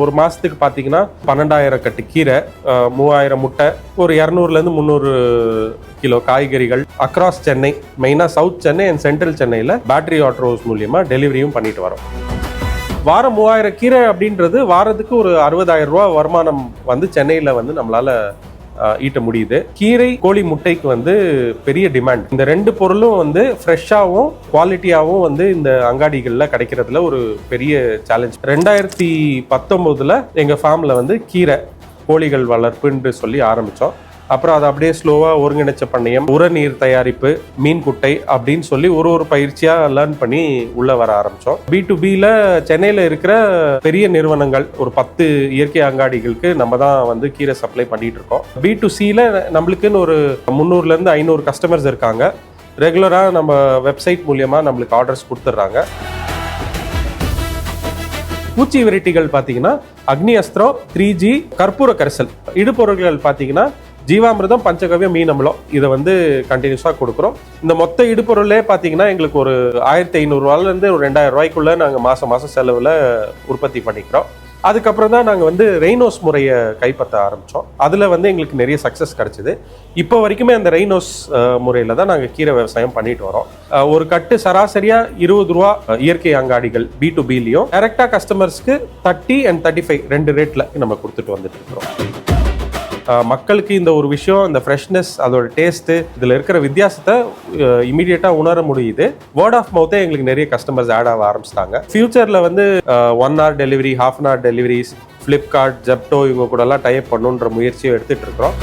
ஒரு மாதத்துக்கு பார்த்தீங்கன்னா 12,000 கட்டு கீரை, 3000 முட்டை, ஒரு 200லேருந்து 300 கிலோ காய்கறிகள் அக்ராஸ் சென்னை, மெயினாக சவுத் சென்னை அண்ட் சென்ட்ரல் சென்னையில் பேட்டரி ஆட்டோ ஹவுஸ் மூலியமாக டெலிவரியும் பண்ணிட்டு வரோம். வாரம் 3000 கீரை அப்படின்றது வாரத்துக்கு ஒரு 60,000 ரூபா வருமானம் வந்து சென்னையில் வந்து நம்மளால ஈட்ட முடியுது. கீரை, கோழி முட்டைக்கு வந்து பெரிய டிமாண்ட். இந்த ரெண்டு பொருளும் வந்து ஃப்ரெஷ்ஷாகவும் குவாலிட்டியாகவும் வந்து இந்த அங்காடிகளில் கிடைக்கிறதுல ஒரு பெரிய சேலஞ்ச். 2019 எங்கள் ஃபார்மில் வந்து கீரை, கோழிகள் வளர்ப்புன்னு சொல்லி ஆரம்பித்தோம். அப்புறம் அதை அப்படியே ஸ்லோவாக ஒருங்கிணைச்ச பண்ணையம், உரநீர் தயாரிப்பு, மீன் குட்டை அப்படின்னு சொல்லி ஒரு பயிற்சியாக லேர்ன் பண்ணி உள்ளே வர ஆரம்பித்தோம். B2Bயில் சென்னையில் இருக்கிற பெரிய நிறுவனங்கள் ஒரு 10 இயற்கை அங்காடிகளுக்கு நம்ம தான் வந்து கீரை சப்ளை பண்ணிட்டு இருக்கோம். B2Cயில் நம்மளுக்குன்னு ஒரு 300லேருந்து 500 கஸ்டமர்ஸ் இருக்காங்க. ரெகுலராக நம்ம வெப்சைட் மூலியமாக நம்மளுக்கு ஆர்டர்ஸ் கொடுத்துட்றாங்க. பூச்சி வெரைட்டிகள் பார்த்தீங்கன்னா அக்னி அஸ்திரம், 3G, கற்பூர கரிசல். இடுபொருட்கள் பார்த்தீங்கன்னா ஜீவாமிர்தம், பஞ்சகவ்யம், மீன் அமிலம். இதை வந்து கண்டினியூஸாக கொடுக்குறோம். இந்த மொத்த இடுபொருளே பார்த்தீங்கன்னா எங்களுக்கு ஒரு 1500 ஒரு 2000 ரூபாய்க்குள்ளே நாங்கள் மாதம் செலவில் உற்பத்தி பண்ணிக்கிறோம். அதுக்கப்புறம் தான் நாங்கள் வந்து ரெய்னோஸ் முறையை கைப்பற்ற ஆரம்பித்தோம். அதில் வந்து எங்களுக்கு நிறைய சக்ஸஸ் கிடச்சிது. இப்போ வரைக்குமே அந்த ரெய்னோஸ் முறையில் தான் நாங்கள் கீரை விவசாயம் பண்ணிட்டு வரோம். ஒரு கட்டு சராசரியாக 20 ரூபா இயற்கை அங்காடிகள் B2Bலையும், டைரெக்டாக கஸ்டமர்ஸ்க்கு 30 and 35 2 ரேட்டில் நம்ம கொடுத்துட்டு வந்துட்டு இருக்கிறோம். மக்களுக்கு இந்த ஒரு விஷயம், இந்த ஃப்ரெஷ்னஸ், அதோட டேஸ்ட்டு, இதில் இருக்கிற வித்தியாசத்தை இமீடியட்டாக உணர முடியுது. வேர்ட் ஆஃப் மவுத்தே எங்களுக்கு நிறைய கஸ்டமர்ஸ் ஆட் ஆக ஆரம்பிச்சிட்டாங்க. ஃபியூச்சரில் வந்து 1 hour delivery, ½ hour deliveries, Flipkart, Zepto இவங்க கூடலாம் டைப் பண்ணுன்ற முயற்சியை எடுத்துகிட்டு இருக்கிறோம்.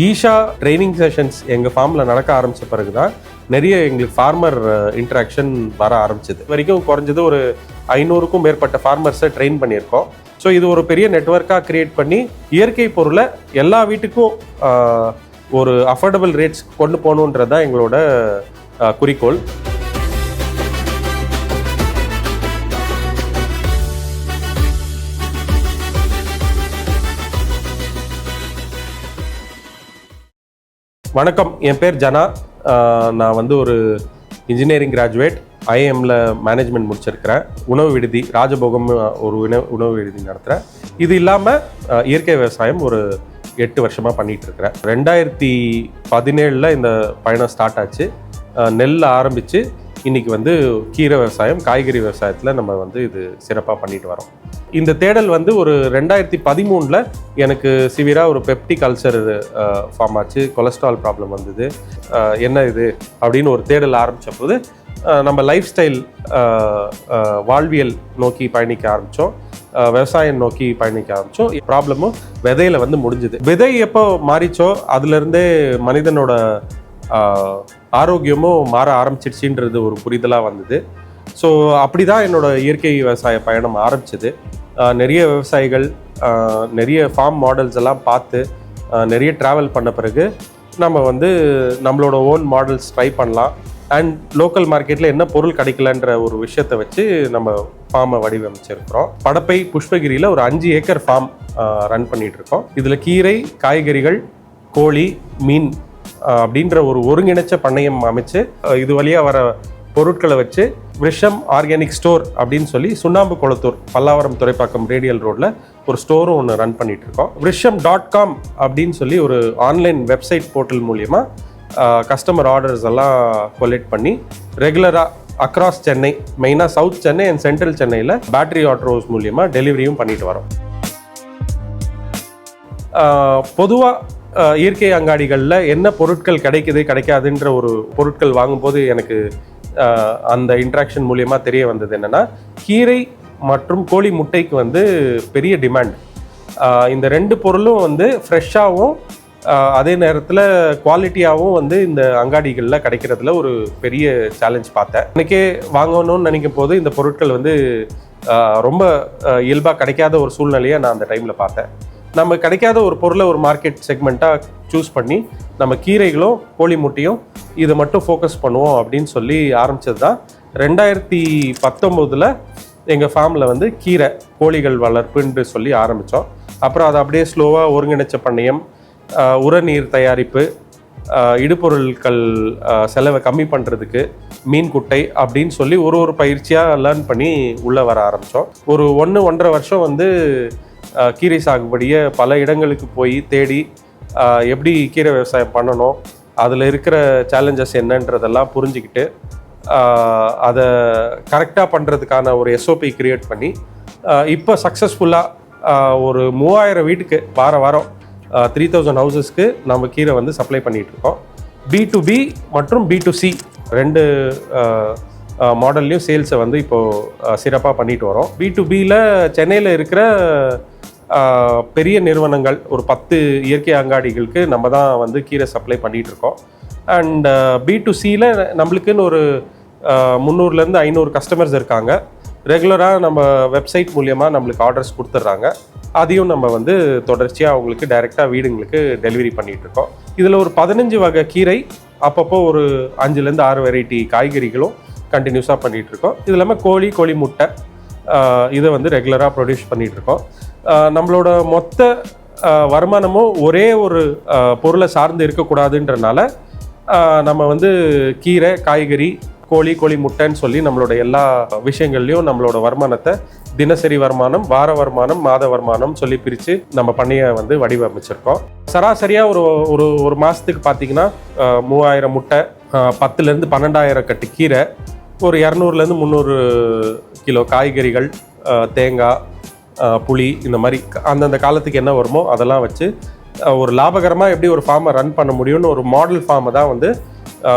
ஈஷா ட்ரைனிங் செஷன்ஸ் எங்கள் ஃபார்மில் நடக்க ஆரம்பித்த பிறகு தான் நிறைய எங்களுக்கு ஃபார்மர் இன்ட்ராக்ஷன் வர ஆரம்பிச்சது. வரைக்கும் குறைஞ்சது ஒரு 500க்கும் மேற்பட்ட ஃபார்மர்ஸை ட்ரெயின் பண்ணியிருக்கோம். ஸோ இது ஒரு பெரிய நெட்வொர்க்காக கிரியேட் பண்ணி இயற்கை பொருளை எல்லா வீட்டுக்கும் ஒரு அஃபோர்டபுள் ரேட்ஸ் கொண்டு போகணுன்றது தான் எங்களோட குறிக்கோள். வணக்கம், என் பேர் ஜனா. நான் வந்து ஒரு இன்ஜினியரிங் கிராஜுவேட். IIMல மேனேஜ்மெண்ட் முடிச்சிருக்கிறேன். உணவு விடுதி ராஜபோகம் ஒரு உணவு விடுதி நடத்துகிறேன். இது இல்லாமல் இயற்கை விவசாயம் ஒரு 8 வருஷமாக பண்ணிகிட்டு இருக்கிறேன். 2017 இந்த பயணம் ஸ்டார்ட் ஆச்சு. நெல் ஆரம்பித்து இன்றைக்கி வந்து கீரை விவசாயம், காய்கறி விவசாயத்தில் நம்ம வந்து இது சிறப்பாக பண்ணிட்டு வரோம். இந்த தேடல் வந்து ஒரு 2013 எனக்கு சிவியராக ஒரு பெப்டிக் அல்சர் ஃபார்ம் ஆச்சு. கொலஸ்ட்ரால் ப்ராப்ளம் வந்தது. என்ன இது அப்படின்னு ஒரு தேடல் ஆரம்பித்த போது நம்ம லைஃப் ஸ்டைல், வாழ்வியல் நோக்கி பயணிக்க ஆரம்பித்தோம். விவசாயம் நோக்கி பயணிக்க ஆரம்பித்தோம். ப்ராப்ளமும் விதையில் வந்து முடிஞ்சுது. விதை எப்போ மாறிச்சோ அதுலேருந்தே மனிதனோட ஆரோக்கியமும் மாற ஆரம்பிச்சிடுச்சின்றது ஒரு புரிதலாக வந்தது. ஸோ அப்படி தான் என்னோடய இயற்கை விவசாய பயணம் ஆரம்பிச்சது. நிறைய விவசாயிகள், நிறைய ஃபார்ம் மாடல்ஸ் எல்லாம் பார்த்து நிறைய ட்ராவல் பண்ண பிறகு நம்ம வந்து நம்மளோட ஓன் மாடல்ஸ் ட்ரை பண்ணலாம். அண்ட் லோக்கல் மார்க்கெட்டில் என்ன பொருள் கிடைக்கலன்ற ஒரு விஷயத்தை வச்சு நம்ம ஃபார்மை வடிவமைச்சிருக்கிறோம். படப்பை புஷ்பகிரியில் ஒரு 5 ஏக்கர் ஃபார்ம் ரன் பண்ணிட்டு இருக்கோம். இதில் கீரை, காய்கறிகள், கோழி, மீன் அப்படின்ற ஒரு ஒருங்கிணைச்ச பண்ணையம் அமைச்சு இது வழியாக வர பொருட்களை வச்சு விஷம் ஆர்கானிக் ஸ்டோர் அப்படின்னு சொல்லி சுண்ணாம்பு குளத்தூர், பல்லாவரம், துறைப்பாக்கம் ரேடியல் ரோடில் ஒரு ஸ்டோரும் ஒன்று ரன் பண்ணிட்டு இருக்கோம். விஷம்.com அப்படின்னு சொல்லி ஒரு ஆன்லைன் வெப்சைட் போர்ட்டல் மூலியமாக கஸ்டமர் ஆர்டர்ஸ் எல்லாம் கொலெக்ட் பண்ணி ரெகுலராக அக்ராஸ் சென்னை, மெயினாக சவுத் சென்னை அண்ட் சென்ட்ரல் சென்னையில் பேட்டரி ஆட்டோ ஹவுஸ் மூலியமாக டெலிவரியும் பண்ணிட்டு வரோம். பொதுவாக இயற்கை அங்காடிகளில் என்ன பொருட்கள் கிடைக்குது கிடைக்காதுன்ற ஒரு பொருட்கள் வாங்கும்போது எனக்கு அந்த இன்ட்ராக்ஷன் மூலியமாக தெரிய வந்தது என்னென்னா, கீரை மற்றும் கோழி முட்டைக்கு வந்து பெரிய டிமாண்ட். இந்த ரெண்டு பொருளும் வந்து ஃப்ரெஷ்ஷாகவும் அதே நேரத்தில் குவாலிட்டியாகவும் வந்து இந்த அங்காடிகளில் கிடைக்கிறதுல ஒரு பெரிய சேலஞ்ச் பார்த்தேன். எனக்கே வாங்கணும்னு நினைக்கும் போது இந்த பொருட்கள் வந்து ரொம்ப இயல்பாக கிடைக்காத ஒரு சூழ்நிலையை நான் அந்த டைமில் பார்த்தேன். நம்ம கிடைக்காத ஒரு பொருளை ஒரு மார்க்கெட் செக்மெண்ட்டாக சூஸ் பண்ணி நம்ம கீரைகளும் கோழி முட்டையும் இதை மட்டும் ஃபோக்கஸ் பண்ணுவோம் அப்படின்னு சொல்லி ஆரம்பித்தது தான். 2019 எங்கள் ஃபார்மில் வந்து கீரை, கோழிகள் வளர்ப்புன்னு சொல்லி ஆரம்பித்தோம். அப்புறம் அதை அப்படியே ஸ்லோவாக ஒருங்கிணைச்ச பண்ணையம், உரநீர் தயாரிப்பு, இடுபொருட்கள் செலவை கம்மி பண்ணுறதுக்கு, மீன் குட்டை அப்படின்னு சொல்லி ஒரு பயிற்சியாக லேர்ன் பண்ணி உள்ளே வர ஆரம்பித்தோம். ஒரு 1-1.5 வருஷம் வந்து கீரை சாகுபடியை பல இடங்களுக்கு போய் தேடி எப்படி கீரை விவசாயம் பண்ணணும், அதில் இருக்கிற சேலஞ்சஸ் என்னன்றதெல்லாம் புரிஞ்சுக்கிட்டு அதை கரெக்டாக பண்ணுறதுக்கான ஒரு SOP கிரியேட் பண்ணி இப்போ சக்ஸஸ்ஃபுல்லாக ஒரு 3000 வீட்டுக்கு வாரம் 3000 ஹவுசஸ்க்கு நம்ம கீரை வந்து சப்ளை பண்ணிகிட்ருக்கோம். B2B மற்றும் B2C 2 மாடல்லையும் சேல்ஸை வந்து இப்போது சிறப்பாக பண்ணிட்டு வரோம். B2Bயில் சென்னையில் இருக்கிற பெரிய நிறுவனங்கள் ஒரு 10 இயற்கை அங்காடிகளுக்கு நம்ம தான் வந்து கீரை சப்ளை பண்ணிகிட்ருக்கோம். அண்ட் B2Cயில் நம்மளுக்குன்னு ஒரு 300-500 கஸ்டமர்ஸ் இருக்காங்க. ரெகுலராக நம்ம வெப்சைட் மூலியமாக நம்மளுக்கு ஆர்டர்ஸ் கொடுத்துட்றாங்க. அதையும் நம்ம வந்து தொடர்ச்சியாக அவங்களுக்கு டைரெக்டாக வீடுங்களுக்கு டெலிவரி பண்ணிகிட்ருக்கோம். இதில் ஒரு 15 வகை கீரை, அப்பப்போ ஒரு 5-6 வெரைட்டி காய்கறிகளும் கண்டினியூஸாக பண்ணிகிட்ருக்கோம். இது இல்லாமல் கோழி முட்டை இதை வந்து ரெகுலராக ப்ரொடியூஸ் பண்ணிகிட்ருக்கோம். நம்மளோட மொத்த வருமானமும் ஒரே ஒரு பொருளை சார்ந்து இருக்கக்கூடாதுன்றனால நம்ம வந்து கீரை, காய்கறி, கோழி முட்டைன்னு சொல்லி நம்மளோட எல்லா விஷயங்கள்லையும் நம்மளோட வருமானத்தை தினசரி வருமானம், வார வருமானம், மாத வருமானம் சொல்லி பிரித்து நம்ம பண்ணையை வந்து வடிவமைச்சிருக்கோம். சராசரியாக ஒரு மாதத்துக்கு பார்த்தீங்கன்னா 3000 முட்டை, 10-12 12,000 கட்டு கீரை, ஒரு 200-300 கிலோ காய்கறிகள், தேங்காய், புளி, இந்த மாதிரி அந்தந்த காலத்துக்கு என்ன வருமோ அதெல்லாம் வச்சு ஒரு லாபகரமாக எப்படி ஒரு ஃபார்மை ரன் பண்ண முடியும்னு ஒரு மாடல் ஃபார்மை தான் வந்து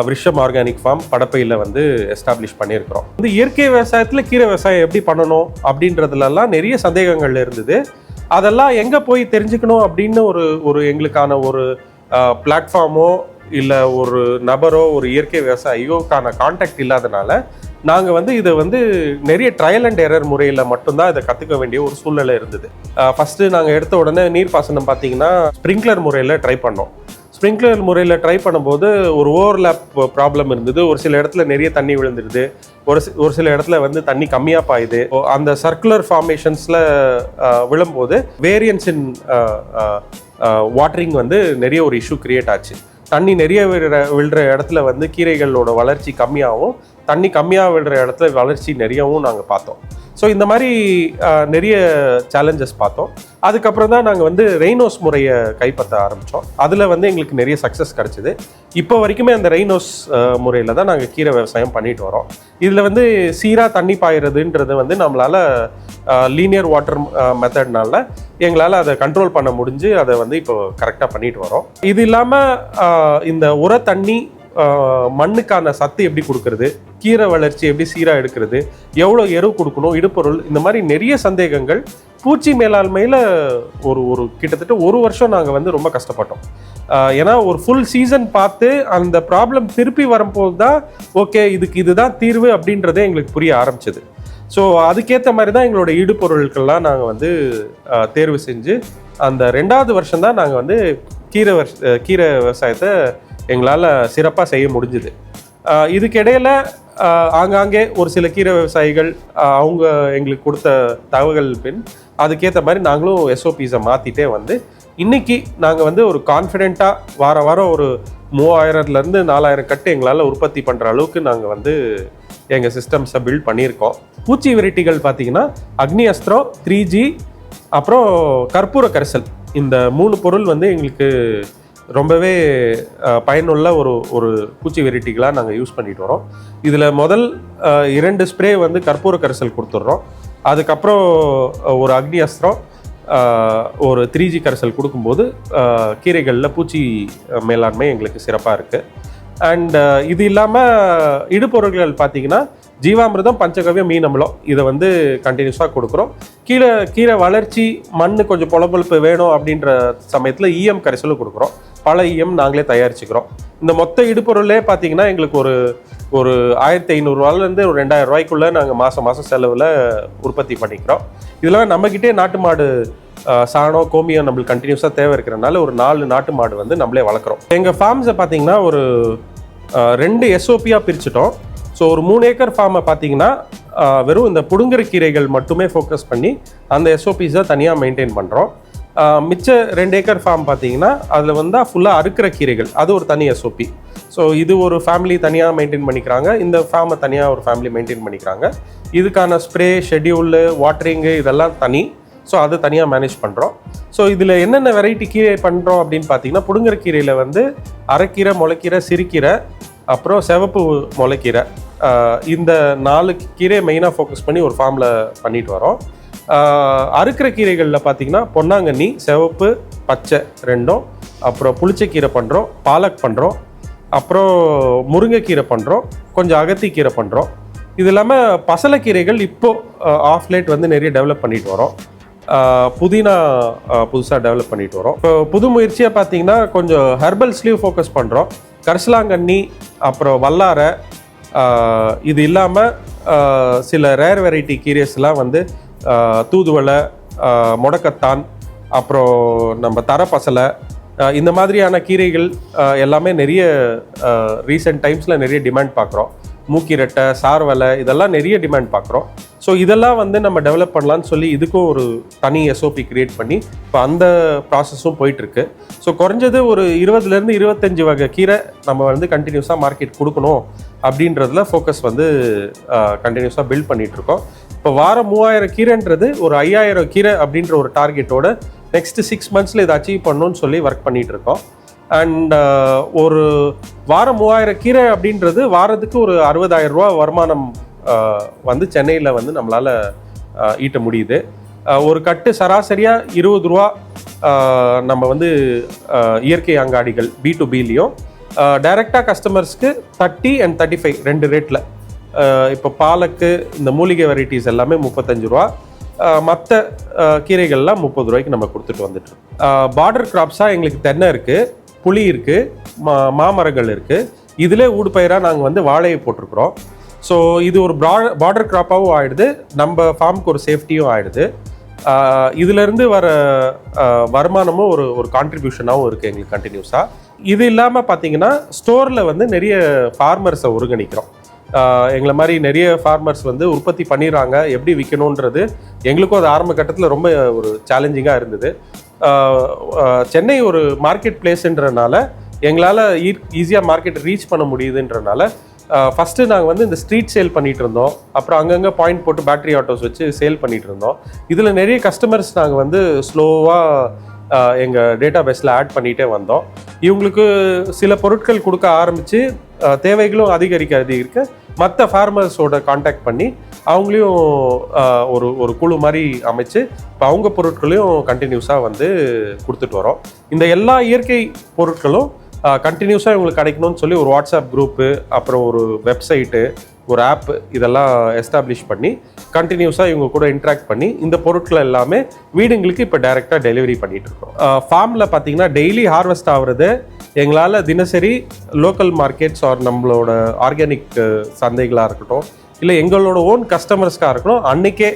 விருஷம் ஆர்கானிக் ஃபார்ம் படப்பையில் வந்து எஸ்டாப்ளிஷ் பண்ணியிருக்கிறோம். வந்து இயற்கை விவசாயத்தில் கீரை விவசாயம் எப்படி பண்ணணும் அப்படின்றதுலலாம் நிறைய சந்தேகங்கள் இருந்தது. அதெல்லாம் எங்கே போய் தெரிஞ்சுக்கணும் அப்படின்னு ஒரு எங்களுக்கான ஒரு பிளாட்ஃபார்மோ இல்லை ஒரு நபரோ ஒரு இயற்கை விவசாயியோக்கான கான்டாக்ட் இல்லாதனால நாங்கள் வந்து இதை வந்து நிறைய ட்ரையல் அண்ட் எரர் முறையில் மட்டும்தான் இதை கற்றுக்க வேண்டிய ஒரு சூழ்நிலை இருந்தது. ஃபஸ்ட்டு நாங்கள் எடுத்த உடனே நீர்ப்பாசனம் பார்த்தீங்கன்னா ஸ்ப்ரிங்க்லர் முறையில் ட்ரை பண்ணோம். ஸ்ப்ரிங்க்லர் முறையில் ட்ரை பண்ணும்போது ஒரு ஓவர்லேப் ப்ராப்ளம் இருந்தது. ஒரு சில இடத்துல நிறைய தண்ணி விழுந்துடுது, ஒரு சில இடத்துல வந்து தண்ணி கம்மியாக பாயுது. அந்த சர்க்குலர் ஃபார்மேஷன்ஸில் விழும்போது வேரியன்ஸ் இன் வாட்டரிங் வந்து நிறைய ஒரு இஷ்யூ கிரியேட் ஆச்சு. தண்ணி நிறைய விழுற இடத்துல வந்து கீரைகளோட வளர்ச்சி கம்மியாகவும், தண்ணி கம்மியாக விழுற இடத்துல வளர்ச்சி நிறையவும் நாங்கள் பார்த்தோம். ஸோ இந்த மாதிரி நிறைய சேலஞ்சஸ் பார்த்தோம். அதுக்கப்புறம் தான் நாங்கள் வந்து ரெய்னோஸ் முறையை கைப்பற்ற ஆரம்பித்தோம். அதில் வந்து எங்களுக்கு நிறைய சக்ஸஸ் கிடச்சிது. இப்போ வரைக்குமே அந்த ரெய்னோஸ் முறையில் தான் நாங்கள் கீரை விவசாயம் பண்ணிட்டு வரோம். இதில் வந்து சீராக தண்ணி பாயிறதுன்றது வந்து நம்மளால் லீனியர் வாட்டர் மெத்தட்னால எங்களால் அதை கண்ட்ரோல் பண்ண முடிஞ்சு அதை வந்து இப்போ கரெக்டாக பண்ணிட்டு வரோம். இது இல்லாமல் இந்த உர தண்ணி, மண்ணுக்கான சத்து எப்படி கொடுக்கறது, கீரை வளர்ச்சி எப்படி சீராக எடுக்கிறது, எவ்வளோ எரு கொடுக்கணும், இடுப்பொருள், இந்த மாதிரி நிறைய சந்தேகங்கள். பூச்சி மேலாண்மையில் ஒரு கிட்டத்தட்ட 1 வருஷம் நாங்கள் வந்து ரொம்ப கஷ்டப்பட்டோம். ஏன்னா ஒரு ஃபுல் சீசன் பார்த்து அந்த ப்ராப்ளம் திருப்பி வரும்போது தான் ஓகே இதுதான் தீர்வு அப்படின்றதே எங்களுக்கு புரிய ஆரம்பிச்சது. ஸோ அதுக்கேற்ற மாதிரி தான் எங்களோட ஈடுபொருட்கள்லாம் நாங்கள் வந்து தேர்வு செஞ்சு அந்த 2வது வருஷம் தான் நாங்கள் வந்து கீரை விவசாயத்தை எங்களால் சிறப்பாக செய்ய முடிஞ்சுது. இதுக்கிடையில் ஆங்காங்கே ஒரு சில கீரை விவசாயிகள் அவங்க எங்களுக்கு கொடுத்த தகவல்கள் பின் அதுக்கேற்ற மாதிரி நாங்களும் SOPஸை மாற்றிட்டே வந்து இன்றைக்கி நாங்கள் வந்து ஒரு கான்ஃபிடெண்ட்டாக வாரம் ஒரு 3000-4000 கட்டு எங்களால் உற்பத்தி பண்ணுற அளவுக்கு நாங்கள் வந்து எங்கள் சிஸ்டம்ஸை பில்ட் பண்ணியிருக்கோம். பூச்சி வெரைட்டிகள் பார்த்திங்கன்னா அக்னி அஸ்திரம், 3G, அப்புறம் கற்பூர கரிசல், இந்த 3 பொருள் வந்து எங்களுக்கு ரொம்பவே பயனுள்ள ஒரு பூச்சி வெரைட்டிகளாக நாங்கள் யூஸ் பண்ணிட்டு வரோம். இதில் முதல் 2 ஸ்ப்ரே வந்து கற்பூர கரிசல் கொடுத்துட்றோம். அதுக்கப்புறம் ஒரு அக்னி அஸ்திரம், ஒரு 3G கரிசல் கொடுக்கும்போது கீரைகளில் பூச்சி மேலாண்மை எங்களுக்கு சிறப்பாக இருக்குது. அண்ட் இது இல்லாமல் இடுபொருட்கள் பார்த்திங்கன்னா ஜீவாமிர்தம், பஞ்சகவ்யம், மீன் அமிலம், இதை வந்து கண்டினியூஸாக கொடுக்குறோம். கீரை வளர்ச்சி, மண் கொஞ்சம் பொலப்பொலப்பு வேணும் அப்படின்ற சமயத்தில் EM கரிசலும் கொடுக்குறோம். பல EM நாங்களே தயாரிச்சுக்கிறோம். இந்த மொத்த இடுபொருளே பார்த்திங்கன்னா எங்களுக்கு ஒரு 1500 ஒரு 2000 ரூபாய்க்குள்ளே நாங்கள் மாதம் செலவில் உற்பத்தி பண்ணிக்கிறோம். இதெல்லாம் நம்மக்கிட்டே நாட்டு மாடு சாணம், கோமியம் நம்மளுக்கு கண்டினியூஸாக தேவை இருக்கிறனால ஒரு 4 நாட்டு மாடு வந்து நம்மளே வளர்க்குறோம். எங்கள் ஃபார்ம்ஸை பார்த்திங்கன்னா ஒரு 2 SOPயாக பிரிச்சுட்டோம். ஸோ ஒரு 3 ஏக்கர் ஃபார்மை பார்த்தீங்கன்னா வெறும் இந்த புடுங்குற கீரைகள் மட்டுமே ஃபோக்கஸ் பண்ணி அந்த SOPஸை தனியாக மெயின்டைன் பண்ணுறோம். மிச்ச 2 ஏக்கர் ஃபார்ம் பார்த்தீங்கன்னா அதில் வந்து ஃபுல்லாக அறுக்கிற கீரைகள், அது ஒரு தனி எஸ்ஓபி. ஸோ இது ஒரு ஃபேமிலி தனியாக மெயின்டைன் பண்ணிக்கிறாங்க, இந்த ஃபார்மை தனியாக ஒரு ஃபேமிலி மெயின்டைன் பண்ணிக்கிறாங்க. இதுக்கான ஸ்ப்ரே, ஷெட்யூலு, வாட்டரிங்கு இதெல்லாம் தனி. ஸோ அது தனியாக மேனேஜ் பண்ணுறோம். ஸோ இதில் என்னென்ன வெரைட்டி கீரை பண்ணுறோம் அப்படின்னு பார்த்தீங்கன்னா, புடுங்குற கீரையில் வந்து அரைக்கீரை, முளைக்கீரை, சிறுகீரை, அப்புறம் சிவப்பு முளைக்கீரை, இந்த 4 கீரையை மெயினாக ஃபோக்கஸ் பண்ணி ஒரு ஃபார்மில் பண்ணிட்டு வரோம். அறுக்கிற கீரைகளில் பார்த்தீங்கன்னா பொன்னாங்கண்ணி, சிவப்பு, பச்சை ரெண்டும், அப்புறம் புளிச்சக்கீரை பண்ணுறோம், பாலக் பண்ணுறோம், அப்புறம் முருங்கைக்கீரை பண்ணுறோம், கொஞ்சம் அகத்திக்கீரை பண்ணுறோம். இது இல்லாமல் பசலைக்கீரைகள் இப்போது ஆஃப் லேட் வந்து நிறைய டெவலப் பண்ணிட்டு வரோம். புதினா புதுசாக டெவலப் பண்ணிட்டு வரோம். இப்போ புது முயற்சியாக பார்த்தீங்கன்னா கொஞ்சம் ஹெர்பல்ஸ்லேயும் ஃபோக்கஸ் பண்ணுறோம். கரிசலாங்கண்ணி, அப்புறம் வல்லாரை, இது இல்லாமல் சில ரேர் வெரைட்டி கீரைஸ்லாம் வந்து தூதுவளை, முடக்கத்தான், அப்புறம் நம்ம தரப்பசலை, இந்த மாதிரியான கீரைகள் எல்லாமே நிறைய ரீசெண்ட் டைம்ஸில் நிறைய டிமாண்ட் பார்க்குறோம். மூக்கிரட்டை, சார்வலை, இதெல்லாம் நிறைய டிமாண்ட் பார்க்குறோம். ஸோ இதெல்லாம் வந்து நம்ம டெவலப் பண்ணலான்னு சொல்லி இதுக்கும் ஒரு தனி எஸ்ஓபி கிரியேட் பண்ணி இப்போ அந்த ப்ராசஸும் போயிட்டுருக்கு. ஸோ குறைஞ்சது ஒரு 20லேருந்து 25 வகை கீரை நம்ம வந்து கண்டினியூஸாக மார்க்கெட் கொடுக்கணும் அப்படின்றதுல ஃபோக்கஸ் வந்து கண்டினியூஸாக பில்ட் பண்ணிகிட்ருக்கோம். இப்போ வாரம் 3000 கீரைன்றது ஒரு 5000 கீரை அப்படின்ற ஒரு டார்கெட்டோட நெக்ஸ்ட்டு 6 மந்த்ஸில் இதை அச்சீவ் பண்ணணும்னு சொல்லி ஒர்க் பண்ணிகிட்டு இருக்கோம். அண்ட் ஒரு வாரம் 3000 கீரை அப்படின்றது வாரத்துக்கு ஒரு 60,000 ரூபா வருமானம் வந்து சென்னையில் வந்து நம்மளால் ஈட்ட முடியுது. ஒரு கட்டு சராசரியாக 20 ரூபா நம்ம வந்து இயற்கை அங்காடிகள் B2Bலையும், டைரெக்டாக கஸ்டமர்ஸ்க்கு 30 and 35 2 ரேட்டில். இப்போ பாலக்கு, இந்த மூலிகை வெரைட்டிஸ் எல்லாமே 35 ரூபா, மற்ற கீரைகள்லாம் 30 ரூபாய்க்கு நம்ம கொடுத்துட்டு வந்துட்டுருக்கோம். பார்டர் கிராப்ஸாக எங்களுக்கு தென்னை இருக்குது, புளி இருக்குது, மாமரங்கள் இருக்குது. இதிலே ஊடுபயிராக நாங்கள் வந்து வாழையை போட்டிருக்கிறோம். ஸோ இது ஒரு பார்டர் கிராப்பாகவும் ஆகிடுது, நம்ம ஃபார்முக்கு ஒரு சேஃப்டியும் ஆகிடுது. இதிலேருந்து வர வருமானமும் ஒரு கான்ட்ரிபியூஷனாகவும் இருக்குது எங்களுக்கு கண்டினியூஸாக. இது இல்லாமல் பார்த்தீங்கன்னா ஸ்டோரில் வந்து நிறைய ஃபார்மர்ஸை ஒருங்கிணைக்கிறோம். எங்களை மாதிரி நிறைய ஃபார்மர்ஸ் வந்து உற்பத்தி பண்ணிடுறாங்க, எப்படி விற்கணுன்றது எங்களுக்கும் அது ஆரம்ப கட்டத்தில் ரொம்ப ஒரு சேலஞ்சிங்காக இருந்தது. சென்னை ஒரு மார்க்கெட் பிளேஸுன்றனால எங்களால் ஈஸியாக மார்க்கெட் ரீச் பண்ண முடியுதுன்றனால ஃபஸ்ட்டு நாங்கள் வந்து இந்த ஸ்ட்ரீட் சேல் பண்ணிகிட்டு இருந்தோம். அப்புறம் அங்கங்கே பாயிண்ட் போட்டு பேட்டரி ஆட்டோஸ் வச்சு சேல் பண்ணிகிட்டு இருந்தோம். இதில் நிறைய கஸ்டமர்ஸ் நாங்கள் வந்து ஸ்லோவாக எங்கள் டேட்டா பேஸில் ஆட் பண்ணிகிட்டே வந்தோம். இவங்களுக்கு சில பொருட்கள் கொடுக்க ஆரம்பித்து தேவைகளும் அதிகரிக்க மற்ற ஃபார்மர்ஸோட காண்டாக்ட் பண்ணி அவங்களையும் ஒரு குழு மாதிரி அமைச்சு இப்போ அவங்க பொருட்களையும் கண்டினியூஸாக வந்து கொடுத்துட்டு வரோம். இந்த எல்லா இயற்கை பொருட்களும் கண்டினியூஸாக இவங்களுக்கு கிடைக்கணும்னு சொல்லி ஒரு வாட்ஸ்அப் குரூப்பு, அப்புறம் ஒரு வெப்சைட்டு, ஒரு ஆப், இதெல்லாம் எஸ்டாப்ளிஷ் பண்ணி கண்டினியூஸாக இவங்க கூட இன்ட்ராக்ட் பண்ணி இந்த பொருட்களை எல்லாமே வீடுங்களுக்கு இப்போ டைரெக்டாக டெலிவரி பண்ணிகிட்டு இருக்கோம். ஃபார்மில் பார்த்தீங்கன்னா டெய்லி ஹார்வெஸ்ட் ஆகுறது எங்களால் தினசரி லோக்கல் மார்க்கெட்ஸ் ஆர் நம்மளோட ஆர்கானிக் சந்தைகளாக இருக்கட்டும், இல்லை எங்களோட ஓன் கஸ்டமர்ஸ்க்காக இருக்கட்டும், அன்றைக்கே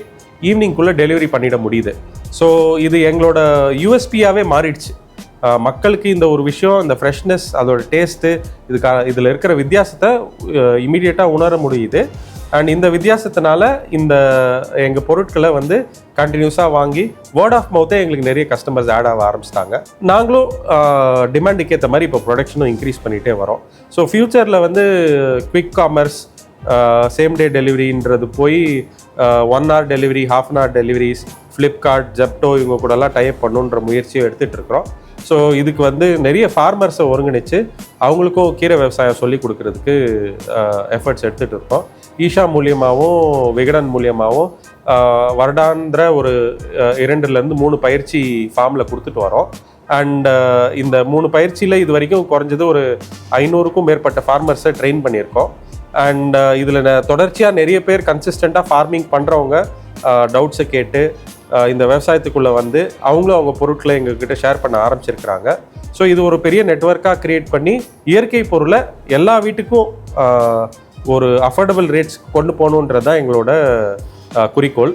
ஈவினிங்குள்ளே டெலிவரி பண்ணிட முடியுது. ஸோ இது எங்களோட யூஎஸ்பியாகவே மாறிடுச்சு. மக்களுக்கு இந்த ஒரு விஷயம், இந்த ஃப்ரெஷ்னஸ், அதோட டேஸ்ட்டு, இதில் இருக்கிற வித்தியாசத்தை இமீடியட்டாக உணர முடியுது. அண்ட் இந்த வித்தியாசத்தினால இந்த எங்கள் பொருட்களை வந்து கண்டினியூஸாக வாங்கி வேர்ட் ஆஃப் மவுத்தே எங்களுக்கு நிறைய கஸ்டமர்ஸ் ஆட் ஆக ஆரம்பிச்சிட்டாங்க. நாங்களும் டிமாண்டுக்கு ஏற்ற மாதிரி இப்போ ப்ரொடக்ஷனும் இன்க்ரீஸ் பண்ணிகிட்டே வரோம். ஸோ ஃப்யூச்சரில் வந்து குவிக் காமர்ஸ், சேம் டே டெலிவரின்றது போய் 1 hour delivery, ½ hour deliveries, Flipkart, Zepto இவங்க கூடலாம் டைப் பண்ணுன்ற முயற்சியை எடுத்துகிட்டு இருக்கிறோம். ஸோ இதுக்கு வந்து நிறைய ஃபார்மர்ஸை ஒருங்கிணைச்சு அவங்களுக்கும் கீரை விவசாயம் சொல்லி கொடுக்கறதுக்கு எஃபர்ட்ஸ் எடுத்துகிட்டு இருக்கோம். ஈஷா மூலியமாகவும் விகடன் மூலியமாகவும் வருடாந்திர ஒரு 2லேருந்து 3 பயிற்சி ஃபார்மில் கொடுத்துட்டு வரோம். அண்ட் இந்த 3 பயிற்சியில் இது வரைக்கும் குறைஞ்சது ஒரு 500க்கும் மேற்பட்ட ஃபார்மர்ஸை ட்ரெயின் பண்ணியிருக்கோம். அண்ட் இதில் தொடர்ச்சியாக நிறைய பேர் கன்சிஸ்டண்ட்டாக ஃபார்மிங் பண்ணுறவங்க டவுட்ஸை கேட்டு இந்த விவசாயத்துக்குள்ளே வந்து அவங்களும் அவங்க பொருட்களை எங்ககிட்ட ஷேர் பண்ண ஆரம்பிச்சிருக்கிறாங்க. ஸோ இது ஒரு பெரிய நெட்வொர்க்காக க்ரியேட் பண்ணி இயற்கை பொருளை எல்லா வீட்டுக்கும் ஒரு அஃபோர்டபுள் ரேட்ஸ் கொண்டு போகணுன்றது தான் எங்களோட குறிக்கோள்.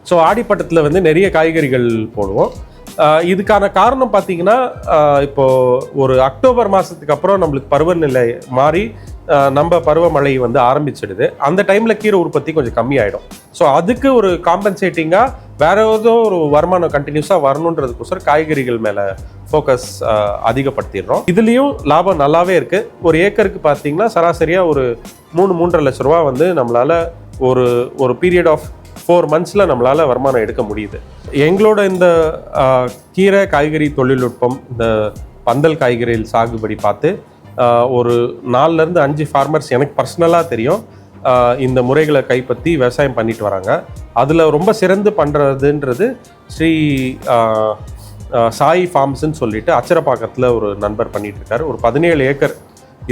ஸோ ஆடிப்பட்டத்தில் வந்து நிறைய காய்கறிகள் போடுவோம். இதுக்கான காரணம் பார்த்தீங்கன்னா இப்போ ஒரு அக்டோபர் மாதத்துக்கு அப்புறம் நம்மளுக்கு பருவநிலை மாறி நம்ம பருவமழை வந்து ஆரம்பிச்சிடுது. அந்த டைமில் கீரை உற்பத்தி கொஞ்சம் கம்மியாயிடும். ஸோ அதுக்கு ஒரு காம்பன்சேட்டிங்காக வேற ஏதோ ஒரு வருமானம் கண்டினியூஸாக வரணுன்றதுக்கோசரம் காய்கறிகள் மேலே ஃபோக்கஸ் அதிகப்படுத்திடுறோம். இதுலேயும் லாபம் நல்லாவே இருக்குது. ஒரு ஏக்கருக்கு பார்த்தீங்கன்னா சராசரியாக ஒரு 3-3.5 லட்ச ரூபா வந்து நம்மளால் ஒரு பீரியட் ஆஃப் 4 months நம்மளால் வருமானம் எடுக்க முடியுது. எங்களோட இந்த கீரை காய்கறி தொழில்நுட்பம், இந்த பந்தல் காய்கறிகள் சாகுபடி பார்த்து ஒரு 4-5 ஃபார்மர்ஸ் எனக்கு பர்சனலாக தெரியும் இந்த முறைகளை கைப்பற்றி விவசாயம் பண்ணிட்டு வராங்க. அதில் ரொம்ப சிறந்து பண்ணுறதுன்றது ஸ்ரீ சாய் ஃபார்ம்ஸ்ன்னு சொல்லிட்டு அச்சரப்பாக்கத்தில் ஒரு நண்பர் பண்ணிட்டு இருக்காரு. ஒரு 17 ஏக்கர்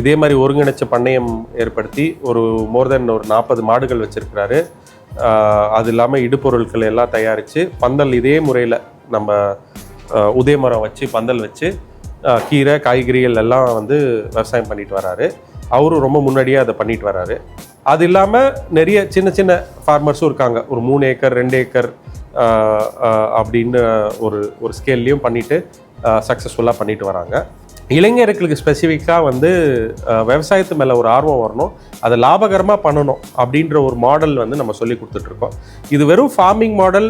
இதே மாதிரி ஒருங்கிணைச்ச பண்ணையம் ஏற்படுத்தி ஒரு மோர் தென் ஒரு 40 மாடுகள் வச்சிருக்கிறாரு. அது இல்லாமல் இடுபொருட்கள் எல்லாம் தயாரித்து பந்தல் இதே முறையில் நம்ம உதயமரம் வச்சு பந்தல் வச்சு கீரை காய்கறிகள் எல்லாம் வந்து விவசாயம் பண்ணிட்டு வராரு. அவரும் ரொம்ப முன்னாடியே அதை பண்ணிட்டு வராரு. அது இல்லாமல் நிறைய சின்ன சின்ன ஃபார்மர்ஸும் இருக்காங்க. ஒரு 3 ஏக்கர் 2 ஏக்கர் அப்படின்னு ஒரு ஸ்கேல்லையும் பண்ணிட்டு சக்ஸஸ்ஃபுல்லாக பண்ணிட்டு வராங்க. இளைஞர்களுக்கு ஸ்பெசிஃபிக்காக வந்து விவசாயத்து மேலே ஒரு ஆர்வம் வரணும், அதை லாபகரமாக பண்ணணும் அப்படின்ற ஒரு மாடல் வந்து நம்ம சொல்லி கொடுத்துட்ருக்கோம். இது வெறும் ஃபார்மிங் மாடல்,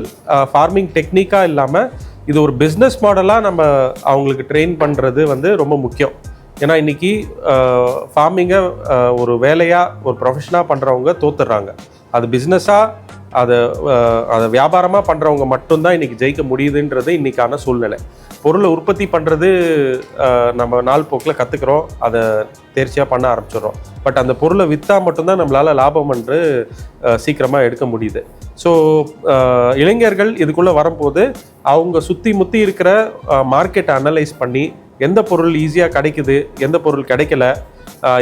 ஃபார்மிங் டெக்னிக்காக இல்லாமல் இது ஒரு பிஸ்னஸ் மாடலாக நம்ம அவங்களுக்கு ட்ரெயின் பண்ணுறது வந்து ரொம்ப முக்கியம். ஏன்னா இன்றைக்கி ஃபார்மிங்கை ஒரு வேலையாக ஒரு ப்ரொஃபஷனாக பண்ணுறவங்க தோத்துடுறாங்க. அது பிஸ்னஸாக அதை வியாபாரமாக பண்ணுறவங்க மட்டும்தான் இன்றைக்கி ஜெயிக்க முடியுதுன்றது இன்றைக்கான சூழ்நிலை. பொருளை உற்பத்தி பண்ணுறது நம்ம நாள் போக்கில் கற்றுக்குறோம், அதை தேர்ச்சியாக பண்ண ஆரம்பிச்சிடுறோம். பட் அந்த பொருளை விற்றா மட்டும்தான் நம்மளால் லாபம் என்று சீக்கிரமாக எடுக்க முடியுது. ஸோ இளைஞர்கள் இதுக்குள்ளே வரும்போது அவங்க சுற்றி முற்றி இருக்கிற மார்க்கெட்டை அனலைஸ் பண்ணி எந்த பொருள் ஈஸியாக கிடைக்குது, எந்த பொருள் கிடைக்கல,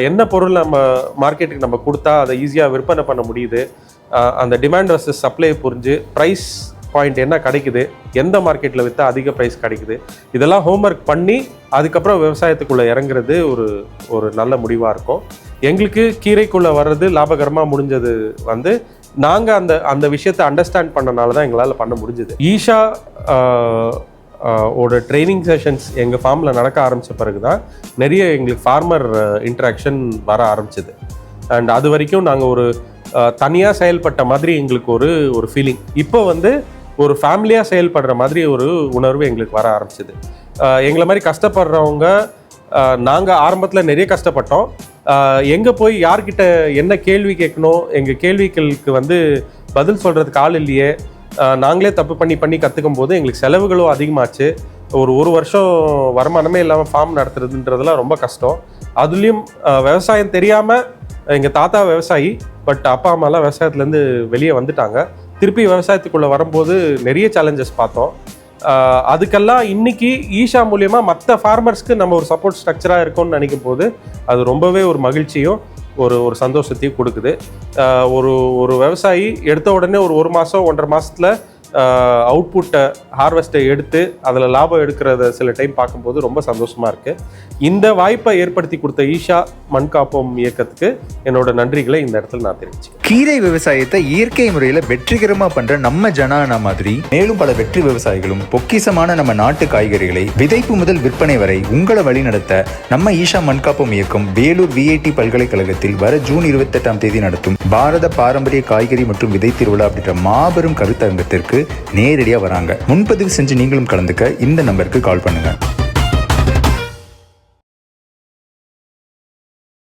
என்ன பொருள் நம்ம மார்க்கெட்டுக்கு நம்ம கொடுத்தா அதை ஈஸியாக விற்பனை பண்ண முடியுது, அந்த டிமாண்ட் வர்சஸ் சப்ளை புரிஞ்சு ப்ரைஸ் பாயிண்ட் என்ன கிடைக்குது, எந்த மார்க்கெட்டில் விற்றா அதிக ப்ரைஸ் கிடைக்குது, இதெல்லாம் ஹோம்ஒர்க் பண்ணி அதுக்கப்புறம் விவசாயத்துக்குள்ளே இறங்குறது ஒரு நல்ல முடிவாக இருக்கும். எங்களுக்கு கீரைக்குள்ளே வர்றது லாபகரமாக முடிஞ்சது வந்து நாங்கள் அந்த விஷயத்தை அண்டர்ஸ்டாண்ட் பண்ணனால தான் எங்களால் பண்ண முடிஞ்சது. ஈஷா ஓட ட்ரைனிங் செஷன்ஸ் எங்கள் ஃபார்மில் நடக்க ஆரம்பித்த பிறகு தான் நிறைய எங்களுக்கு ஃபார்மர் இன்ட்ராக்ஷன் வர ஆரம்பிச்சிது. அண்ட் அது வரைக்கும் நாங்கள் ஒரு தனியாக செயல்பட்ட மாதிரி எங்களுக்கு ஒரு ஃபீலிங். இப்போ வந்து ஒரு ஃபேமிலியாக செயல்படுற மாதிரி ஒரு உணர்வு எங்களுக்கு வர ஆரம்பிச்சிது. எங்களை மாதிரி கஷ்டப்படுறவங்க, நாங்கள் ஆரம்பத்தில் நிறைய கஷ்டப்பட்டோம். எங்கே போய் யார்கிட்ட என்ன கேள்வி கேட்கணும், எங்கள் கேள்விகளுக்கு வந்து பதில் சொல்கிறதுக்கு ஆள் இல்லையே, நாங்களே தப்பு பண்ணி கற்றுக்கும் போது எங்களுக்கு செலவுகளும் அதிகமாச்சு. ஒரு வருஷம் வருமானமே இல்லாமல் ஃபார்ம் நடத்துறதுன்றதுலாம் ரொம்ப கஷ்டம். அதுலேயும் விவசாயம் தெரியாமல், எங்கள் தாத்தா விவசாயி, பட் அப்பா அம்மாலாம் விவசாயத்துலேருந்து வெளியே வந்துட்டாங்க. திருப்பி விவசாயத்துக்குள்ளே வரும்போது நிறைய சேலஞ்சஸ் பார்த்தோம். அதுக்கெல்லாம் இன்னைக்கு ஈஷா மூலியமாக மற்ற ஃபார்மர்ஸ்க்கு நம்ம ஒரு சப்போர்ட் ஸ்ட்ரக்சராக இருக்கோம்னு நினைக்கும் போது அது ரொம்பவே ஒரு மகிழ்ச்சியும் ஒரு சந்தோஷத்தையும் கொடுக்குது. ஒரு விவசாயி எடுத்த உடனே ஒரு மாதம் 1.5 மாதத்தில் அவுட்புட்டை ஹார்வெஸ்ட்டை எடுத்து அதில் லாபம் எடுக்கிறத சில டைம் பார்க்கும்போது ரொம்ப சந்தோஷமாக இருக்குது. இந்த வாய்ப்பை ஏற்படுத்தி கொடுத்த ஈஷா மண் காப்போம் இயக்கத்துக்கு என்னோட நன்றிகளை இந்த இடத்துல நான் தெரிவிச்சுக்கிறேன். கீரை விவசாயத்தை இயற்கை முறையில் வெற்றிகரமாக பண்ணுற நம்ம ஜனானா மாதிரி மேலும் பல வெற்றி விவசாயிகளும் பொக்கிசமான நம்ம நாட்டு காய்கறிகளை விதைப்பு முதல் விற்பனை வரை உங்களை வழிநடத்த நம்ம ஈஷா மண் காப்போம் இயக்கம் வேலூர் VIT பல்கலைக்கழகத்தில் வர ஜூன் 28ஆம் தேதி நடத்தும் பாரத பாரம்பரிய காய்கறி மற்றும் விதை திருவிழா அப்படின்ற மாபெரும் கருத்தரங்கத்திற்கு நேரடியாக வராங்க. முன்பதிவு செஞ்சு நீங்களும் கலந்துக்க இந்த நம்பருக்கு கால் பண்ணுங்க.